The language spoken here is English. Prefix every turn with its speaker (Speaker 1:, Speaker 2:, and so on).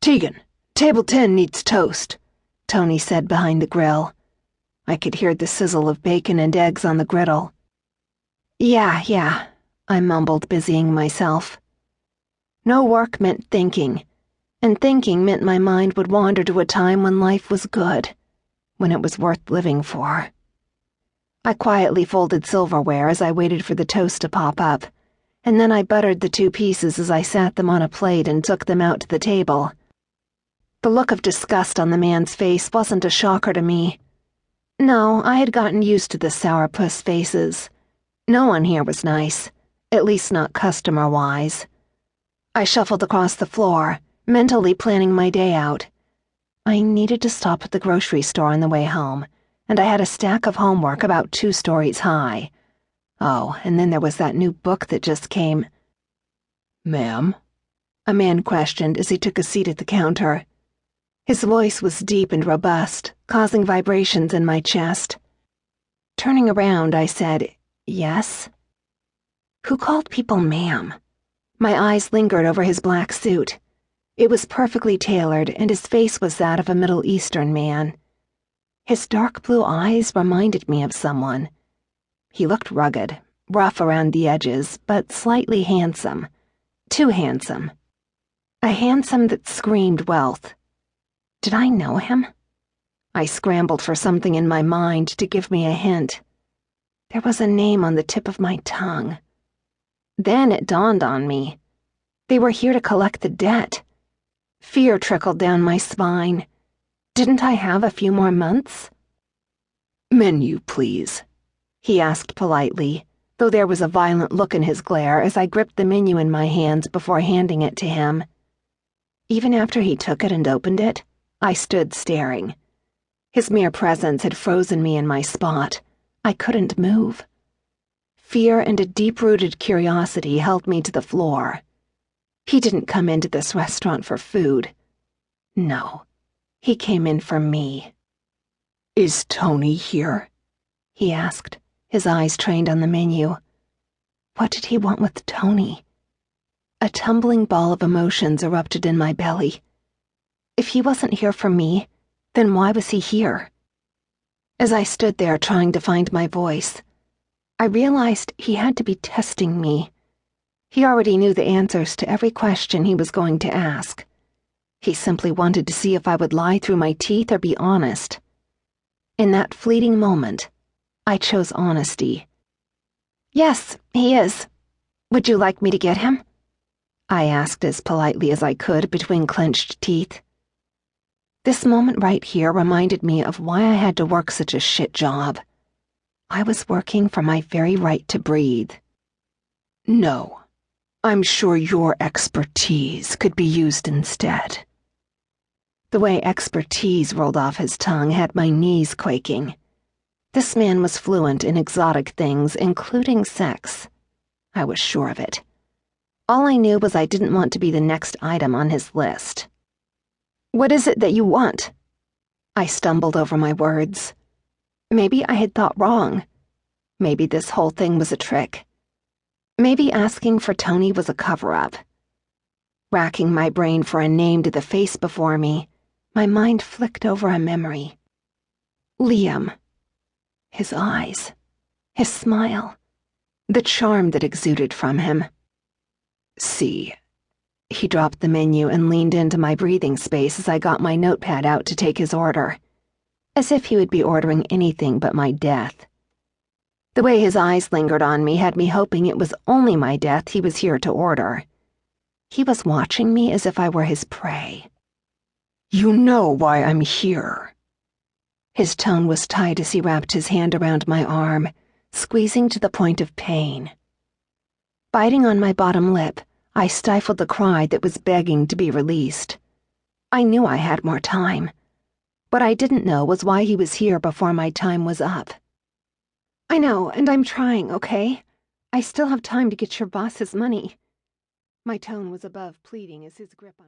Speaker 1: "Tegan, table 10 needs toast," Tony said behind the grill. I could hear the sizzle of bacon and eggs on the griddle. Yeah, I mumbled, busying myself. No work meant thinking, and thinking meant my mind would wander to a time when life was good, when it was worth living for. I quietly folded silverware as I waited for the toast to pop up, and then I buttered the 2 pieces as I sat them on a plate and took them out to the table. The look of disgust on the man's face wasn't a shocker to me. No, I had gotten used to the sourpuss faces. No one here was nice, at least not customer-wise. I shuffled across the floor, mentally planning my day out. I needed to stop at the grocery store on the way home, and I had a stack of homework about 2 stories high. Oh, and then there was that new book that just came. "Ma'am?" a man questioned as he took a seat at the counter. His voice was deep and robust, causing vibrations in my chest. Turning around, I said, "Yes?" Who called people ma'am? My eyes lingered over his black suit. It was perfectly tailored, and his face was that of a Middle Eastern man. His dark blue eyes reminded me of someone. He looked rugged, rough around the edges, but slightly handsome. Too handsome. A handsome that screamed wealth. Did I know him? I scrambled for something in my mind to give me a hint. There was a name on the tip of my tongue. Then it dawned on me. They were here to collect the debt. Fear trickled down my spine. Didn't I have a few more months? "Menu, please," he asked politely, though there was a violent look in his glare as I gripped the menu in my hands before handing it to him. Even after he took it and opened it, I stood staring. His mere presence had frozen me in my spot. I couldn't move. Fear and a deep-rooted curiosity held me to the floor. He didn't come into this restaurant for food. No, he came in for me. "Is Tony here?" he asked, his eyes trained on the menu. What did he want with Tony? A tumbling ball of emotions erupted in my belly. If he wasn't here for me, then why was he here? As I stood there trying to find my voice, I realized he had to be testing me. He already knew the answers to every question he was going to ask. He simply wanted to see if I would lie through my teeth or be honest. In that fleeting moment, I chose honesty. "Yes, he is. Would you like me to get him?" I asked as politely as I could between clenched teeth. This moment right here reminded me of why I had to work such a shit job. I was working for my very right to breathe. "No, I'm sure your expertise could be used instead." The way expertise rolled off his tongue had my knees quaking. This man was fluent in exotic things, including sex. I was sure of it. All I knew was I didn't want to be the next item on his list. "What is it that you want?" I stumbled over my words. Maybe I had thought wrong. Maybe this whole thing was a trick. Maybe asking for Tony was a cover-up. Racking my brain for a name to the face before me, my mind flicked over a memory. Liam. His eyes. His smile. The charm that exuded from him. "See." He dropped the menu and leaned into my breathing space as I got my notepad out to take his order. As if he would be ordering anything but my death. The way his eyes lingered on me had me hoping it was only my death he was here to order. He was watching me as if I were his prey. "You know why I'm here." His tone was tight as he wrapped his hand around my arm, squeezing to the point of pain. Biting on my bottom lip, I stifled the cry that was begging to be released. I knew I had more time. What I didn't know was why he was here before my time was up. "I know, and I'm trying, okay? I still have time to get your boss his money." My tone was above pleading as his grip on